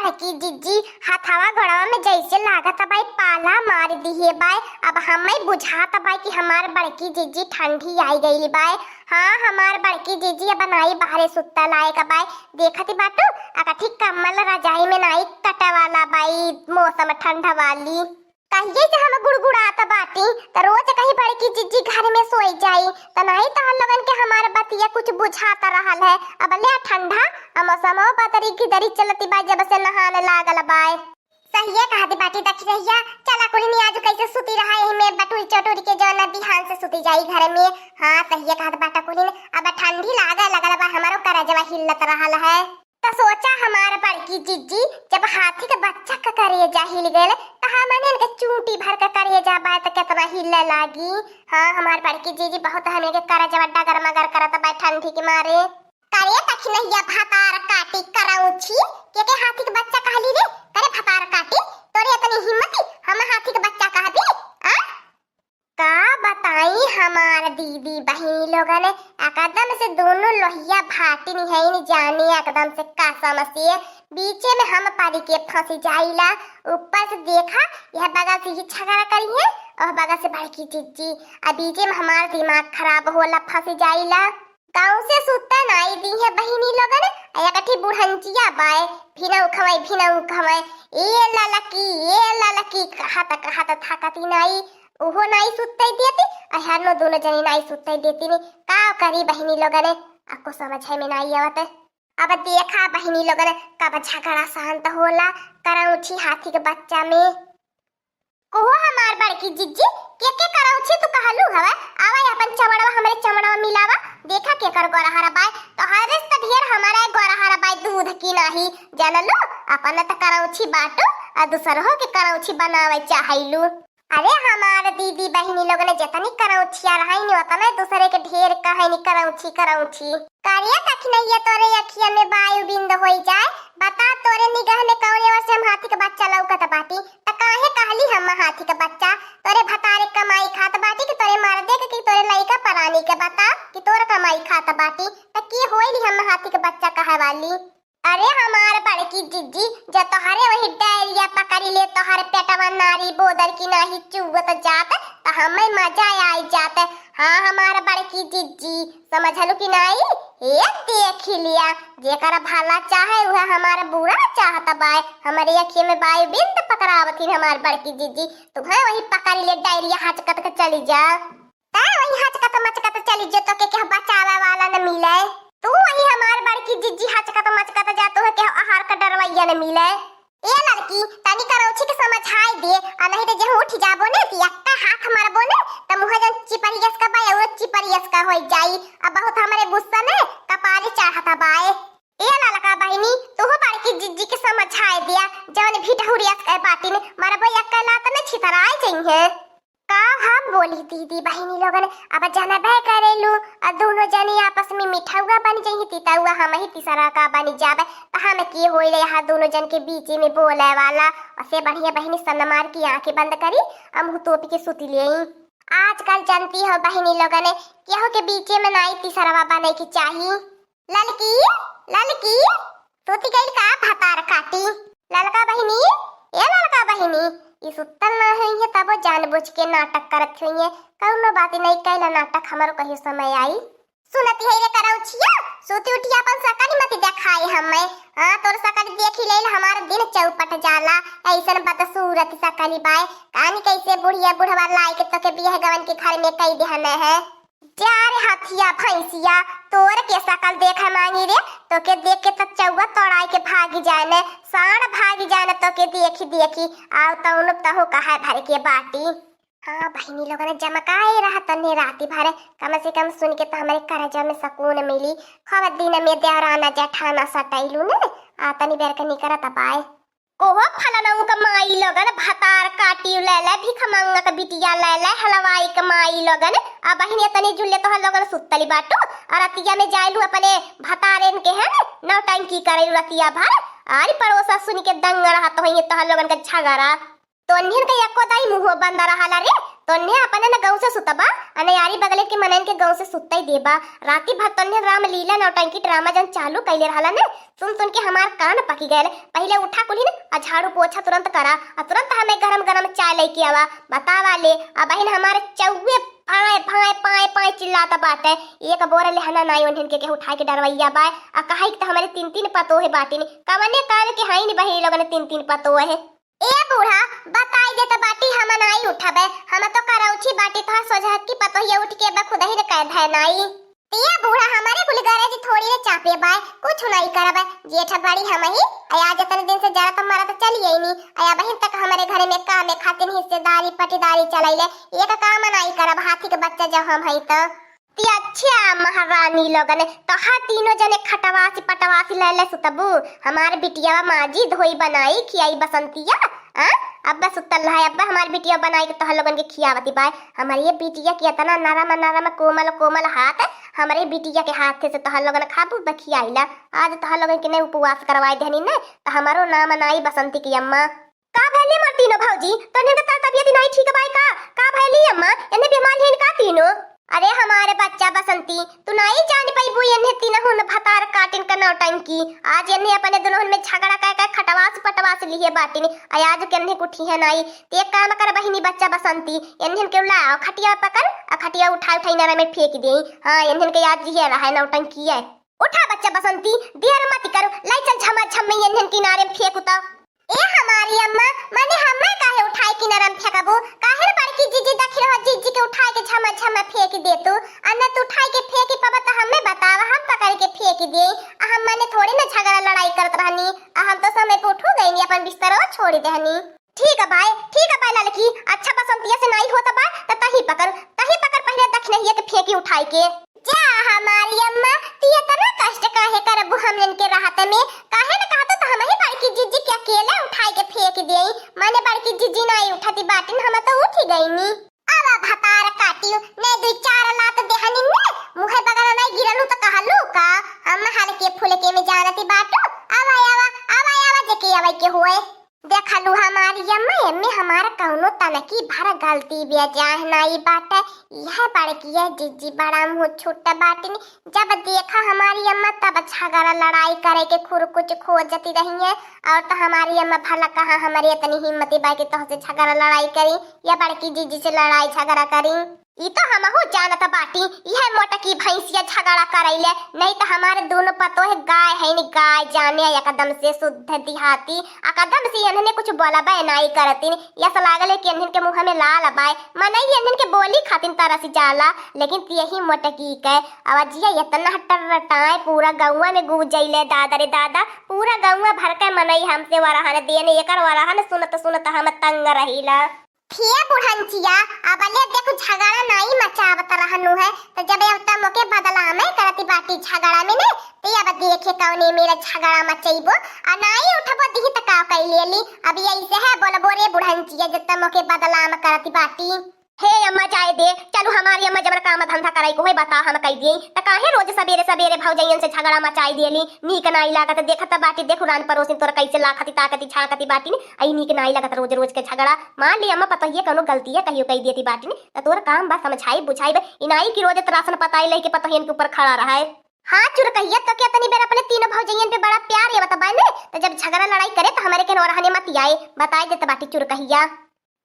बड़की जीजी हथवा घोड़वा में जैसे लागत बाई पाला मार दिए बाय। अब हमें बुझाता बाई कि हमार बड़की जीजी ठंडी आई गई बाय। हाँ हमार बड़की जीजी अब नाई बाहरे सुत्ता लायक बाय। देखती बाटू अका ठीक कम्मल रजाई में नाई कटवाला बाई मौसम ठंडा वाली। कहिए से हम गुड़गुड़ाता बाटी त रोज कहीं बड़की जीजी घर में सोई जाई त नहीं त लोगन के हमार बतिया कुछ बुझाता रहल है। अब ले ठंडा मौसम बदरी गिदरी चलती बाई जब से नहाने लागल बाय। सही है कहती बाटी देखी रहिया चला कुलिनी आज कैसे सुती रहा यही में बटुरी चटुरी के जो नदी हाल से सुती जाई घर में। हाँ सही है कहत बाटा कुलिन अब ठंडी लगल बा हमारो करजवा हिलत रहल है। तो सोचा हमार बड़की जीजी जब हाथी के बच्चा का करेजा हिल गए तो हमने के चूंटी भर के करेजा बा त कितना हिले लागी। हाँ हमार बड़की जीजी बहुत हमें के करजवा डगर मगर करत बा ठंडी के मारे। करे तखी नहीं भतार काटी कराउछी के हाथी के बच्चा कहली रे करे भतार काटी तोरे इतनी हिम्मत हम हाथी के बच्चा कहबी आ का बताई हमार दीदी बहनी लोगन एकदम से दोनों लोहिया भाटी नहीं जाने एकदम से का समस्या बीचे में हम पारी के फंसी जाइला। ऊपर से देखा यह बगल से ही झगड़ा करी है और बगल से बड़की जीजी अब बीचे में हमारा दिमाग खराब होला फंसी जाइला। गाँव से सुता नाई दी है बहनी लोगन एकठी बुढ़ंचिया बाय भिना उखवाई ए लालकी कहा थकती नाई ओहो नाई सुत्ते देती अहरनो दोनों जनी नाई सुत्ते देती ने का करी बहनी लोगन आपको समझ है में नाई आवत। अब देखा बहनी लोगन कब झगड़ा शांत होला कराउछी हाथी के बच्चा में कोहो हमार बड़की जीजी के कराउछी तू कहलू हवे आवा अपन चमड़वा हमरे चमड़वा मिलावा देखा के कर गोरहरा बाय तो हरेस त ढेर हमारा गोरहरा बाय दूध की नाही जानलो अपन त कराउछी बाटो आ दूसर हो के कराउछी बनावे चाहैलू। अरे हमार दीदी बहनी लोग ने जतनी कराउछिया रहाई नहीं होता ना दूसरे के ढेर कहानी कराउछी कारिया तक नहीं है तोरे अखिया में वायु बिंद होई जाए बता तोरे निगाह में कौन वर्ष हम हाथी के बच्चा लौकत बाटी त काहे कहली हम हाथी के बच्चा तोरे भतारे कमाई खात बाटी कि तोरे मार दे कि तोरे लइका परानी के बता कि तोरे कमाई खात बाटी त की होइली हम हाथी के बच्चा कहे वाली। अरे हमार बड़की जीजी जब तोहरे वही डायरिया पकड़ी ले तोहरे पेटवा नारी बोदर की नाही चुवत जात त हमें मजा आई जात। हाँ हमार बड़की जीजी समझलू कि नहीं एक देख लिया जेकर भला चाहे वह हमारा बुरा चाहता बाय हमारे अखिए में वायु बिंद पकड़ावती हमार बड़की जीजी तुम्हें वही पकड़ी ले डायरिया हचकत के चली जा वही हचकत मचकत चली जा तो के बचावे वाला न मिले तू वही हमार बड़की जीजी हचकत मचकत जातो है के आहार का डरवैया न मिले। ए लड़की तनी करौछी के समझाई दे आ नहीं तो जब उठ जाबो ने कि एकटा हाथ मारबो ने त मुह जन चिपरियस का बाय और चिपरियस का होई जाई अब बहुत हमारे गुस्सा ने कपारे चढ़ता बाय। ए ललका बहनी तू बड़की जीजी के समझाई दिया जवन भी ढहुरियस के बाटी ने मारबो एकला त न छितराई चाहिए का हम बोली दीदी बहनी लोगन अब जाना बह करेलू और दोनों जनी आपस में मिठाउआ बन जाई तीताउआ हम ही तीसरा का बन जाबे त हम की होई रे हा दोनों जन के बीच में बोले वाला और से बढ़िया बहनी सन मार की आंखें बंद करी हम टोपी के सुती लेई। आजकल जानती हो बहनी लोगन केहो के बीच में नाई तीसरा बने की चाहिए। ललकी सोती गई का भतार काटी ललका बहनी ए ललका बहनी इस उत्तर ना है तब जानबूझ के नाटक करत हुई कौनो बात नहीं कैला नाटक हमारो कहियो समय आई सुनती है रे कराउछिया सोती उठी अपन सकल मत देखाई हमें। हां तोर सकल देखी लेल हमार दिन चौपट जाला ऐसन बदसूरत सकली बाय कानी कैसे बुढ़िया बुढ़वा लाई के तो के बियाह गवन के घर में कई देहने है जार हाथिया भैंसिया तोर के सकल देखा मांगी रे तो के देख के त चौवा तोड़ाई के भागी जाने साण भागी जाने तो के देखी आओ तौन तहो कहा भर के बाटी। हाँ बहनी लोगों ने जमकाए रहा तन्ने राती भर कम से कम सुन के तो हमारे करजा में सुकून मिली खबर दिन में देवराना जठाना सटैलू ने आतनी बेर के निकरा तबाए कोहो फलनऊ का माई लगन भतार काटी ले भिख मंगा का बिटिया ले हलवाई का माई लगन आ बहिनी तनी जुल्ले तो लगन सुतली बाटो और रतिया में जाइलू अपने भतारेन के है नौ टाइम की करे रतिया भर आरी पड़ोसा सुन के दंग रहा तो ये तो लगन का झगड़ा तो अन्हन के एको दाई मुंह बंद रहा रे तोन्ने अपने न गांव से सुतबा अने यारी बगले के मनन के गांव से सुतई देबा राती भर तोन्ने रामलीला नौटंकी ड्रामा जन चालू कइले रहला ने सुन सुन के हमार कान पकी गए पहले उठा कुली ने आ झाड़ू पोछा तुरंत करा आ तुरंत हमें गरम गरम चाय लेके आवा बतावा ले आ बहन हमारे चौवे पाए पाए पाए पाए चिल्लाता बाटे एक बोरे लेहना नाई उन्हन के उठा के डरवैया बाय आ कहाई त हमारे तीन तीन पतो है बाटी ने कवने कान के हाई ने बही लोगन तीन तीन पतो है ए बूढ़ा बताई दे त बाटी हम नाई उठाबे हम तो करौची बाटी तोहर सोझत की पतो ये उठ के बा खुद ही कह धै नाई ए बूढ़ा हमारे कुल गरज थोड़ी रे चापे बाय कुछ नहीं करबे जेठा बड़ी हम ही आया जतन दिन से जरा तुम्हारा तो चली आई नी आया बहन तक हमारे घर में काम में खातिन हिस्सेदारी पटीदारी चलाइले एक काम नहीं करब हाथी के बच्चा जब हम हई त अच्छा महारानी लोगन तहा तीनों जने खटवासी पटवासी ले ले सुतबू हमार बिटिया माजी धोई बनाई खियाई बसंतिया अब्बा सुतल है अब्बा हमार बिटिया बनाई के तहा लोगन के खियावती बाय हमारी ये बिटिया के इतना नरम नरम कोमल कोमल हाथ हमारे बिटिया के हाथ से तहा लोगन खाबू बखियाइला आज तहा लोगन के ने उपवास करवाई देनी ने त हमारो नाम नाई बसंती की अम्मा का भैली मार्टिनो भौजी तने का तबियत नहीं ठीक बाय का भैली अम्मा एने बीमार है का तीनो अरे हमारे बच्चा बसंती तू नहीं जान पाई बु एने तीनों न भतार काटिन का नौटंकी आज एने अपने दोनों में झगड़ा का खटवास पटवास लिए बाटिन आज केने कुठी है नहीं ते काम कर बहिनी बच्चा बसंती एने के लाओ खटिया पकड़ आ खटिया उठा उठाई नरा में फेंक दे हां एने के याद ये रहा नौटंकी है उठा बच्चा बसंती देर मत करो लाई चल झमा झम में एने किनारे में फेंक उता ए हमारी अम्मा माने हम्मा काहे उठाई की नरम फेंकबो काहे बड़की जीजी दखी रह जीजी के उठाई के झमा झमा फेंक दे तू अन्ना तू उठाई के फेंकी पबा त हमें बतावा हम पकड़ के फेंक दे हम माने थोड़ी ना झगड़ा लड़ाई करत रहनी हम तो समय पे उठू गईनी अपन बिस्तरवा छोड़ देहनी ठीक है भाई लड़की अच्छा बसंतिया से नहीं होता बा त तही पकड़ पहले दख नहीं के फेंकी उठाई के जा हमारी अम्मा तिया तना कष्ट काहे करबू हमन के राहत में काहे न कहत त हम ही बड़की जीजी के अकेले उठाई के फेंक देई माने बड़की जीजी नहीं उठाती बाटिन हम तो उठ गईनी आवा भतार काटियो ने दू चार लात देहनी ने मुहे बगल नहीं गिरलू त कहलू का हम हल्के फुलके में जानती बाटो आवा जेके आवे के होए देखलू हमारी अम्मा एम्मे हमारा कौनो तनकी भरा गलती बिया जाह नहीं बात यह बड़की है जीजी बड़ा मुँह छोटा बाटिन जब देखा हमारी अम्मा तब झगड़ा लड़ाई करे के खुर कुछ खोजती रही है और तो हमारी अम्मा भला कहा हमारी इतनी हिम्मती बाई के तो से झगड़ा लड़ाई करी या बड़की जीजी से लड़ाई झगड़ा करी ई तो हम हो जानत बाटी यह मोटा की भैंसिया झगड़ा करैले नहीं तो हमारे दोनों पतो है गाय है नी गाय जाने एकदम से शुद्ध दिहाती एकदम से इन्होंने कुछ बोला बाय नहीं करतीन यस लागले कि इन्हन के मुंह में लाल बाय मनई इन्हन के बोली खातिन तरह से जाला लेकिन यही मोटा की के आवाजिया इतना टरटाए पूरा गौवा में गूंज जइले दादा रे दादा पूरा गौवा भर के मनई हमसे वरहन देने एकर वरहन सुनत हम तंग रहिला फिया बुढ़ंचिया अबले देखो झगड़ा नहीं मचावत रहनु है तो जब अब मोके बदला में करती बाटी झगड़ा में ने ते अब देखे कौने मेरा झगड़ा मचइबो आ नहीं उठबो दिही त का कइलेली अब ऐसे है बोलबो रे बुढ़ंचिया जब मोके बदला में करती बाटी हे अम्मा जाए दे चलो हमारी अम्मा जबर काम धंधा कराई को है बता हम कह दिए त काहे रोज सवेरे सवेरे भौजैयन से झगड़ा मचाई देली नीक नाई लागत देखत बाटी देखो रान परोसिन तोर कैसे लाखती ताकती छाकती बाटी आई नीक नाई लागत रोज रोज के झगड़ा मान ली अम्मा पता ये कोनो गलती है कहियो कह देती बाटी त तोर काम बस समझाई बुझाई इनाई की रोज त्रासन पताई ले के पतहियन के ऊपर खड़ा रहा है हाँ चुर कहिया तो क्या तनी बेर अपने तीनों भौजैयन पे बड़ा प्यार है बता ने तो जब झगड़ा लड़ाई करे तो हमारे के रहने मत आए बताई देते बाटी चुर कहिया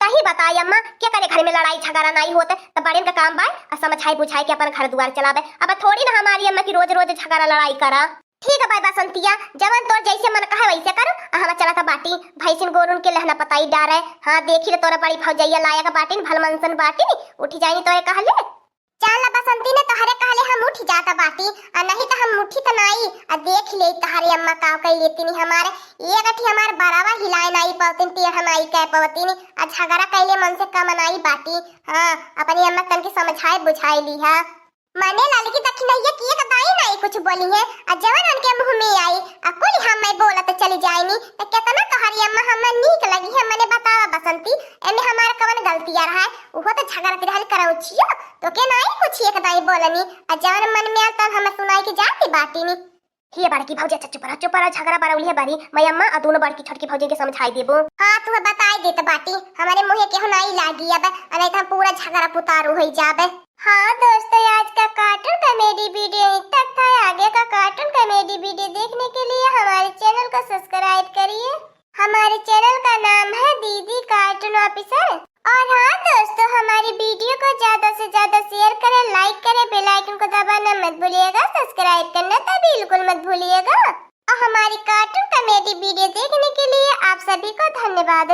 तही बताई अम्मा क्या करे घर में लड़ाई झगड़ा नहीं होते तो बड़े का काम बाय समझाई बुझाई के अपन घर द्वार चलावे अब थोड़ी ना हमारी अम्मा की रोज रोज झगड़ा लड़ाई करा ठीक है भाई बसंतिया जवन तोर जैसे मन कहे वैसे करो हम चला था बाटी भैंसिन गोरुन के लहना पताई डारे हाँ देखी ले तोरा बड़ी भौजैया लाया का बाटी भलमनसन बाटी उठी जाई तो कहले चल बसंती ने तोहरे कहले हम उठ जाता बाटी आ नहीं तो हम उठी तो नहीं आ देख ले तोहरे अम्मा का कह लेती नहीं हमारे ये गठी हमार बरावा हिलाए नहीं पवतिन ते हम आई कह पवतिन आ झगड़ा कैले मन से कम नहीं बाटी हां अपनी अम्मा तन के समझाए बुझाई ली है माने लालकी दखी नहीं कि एक दाई नहीं कुछ बोली है आ जवन उनके मुंह में आई आ कोई हम मैं बोला तो चली जाएनी तो कितना तोहरी अम्मा हम नीक लगी है मने बतावा बसंती एमे हमार कवन गलती आ रहा है वो तो झगड़ा तिरहल कराउ छियो तो के नहीं कुछ एक दाई बोलनी आ जवन मन में आता हम सुनाई के जाती बाटी नी ये बड़की भौजी अच्छा चुप रहा झगड़ा बरौली है बारी मैं अम्मा और दोनों बड़की छोटकी भौजी के समझाई देबो। हां तू बताई दे त बाटी हमारे मुंह केहू नहीं लागी अब नहीं त पूरा झगड़ा पुतारू हो जाबे। हाँ दोस्तों आज का कार्टून कॉमेडी वीडियो यहीं तक था। आगे का कार्टून कॉमेडी वीडियो देखने के लिए हमारे चैनल को सब्सक्राइब करिए। हमारे चैनल का नाम है दीदी कार्टून ऑफिसर। और हाँ दोस्तों हमारी वीडियो को ज्यादा से ज्यादा शेयर करें, लाइक करें, बेल आइकन को दबाना मत भूलिएगा, सब्सक्राइब करना तो बिल्कुल मत भूलिएगा। और हमारी कार्टून कॉमेडी वीडियो देखने के लिए आप सभी को धन्यवाद।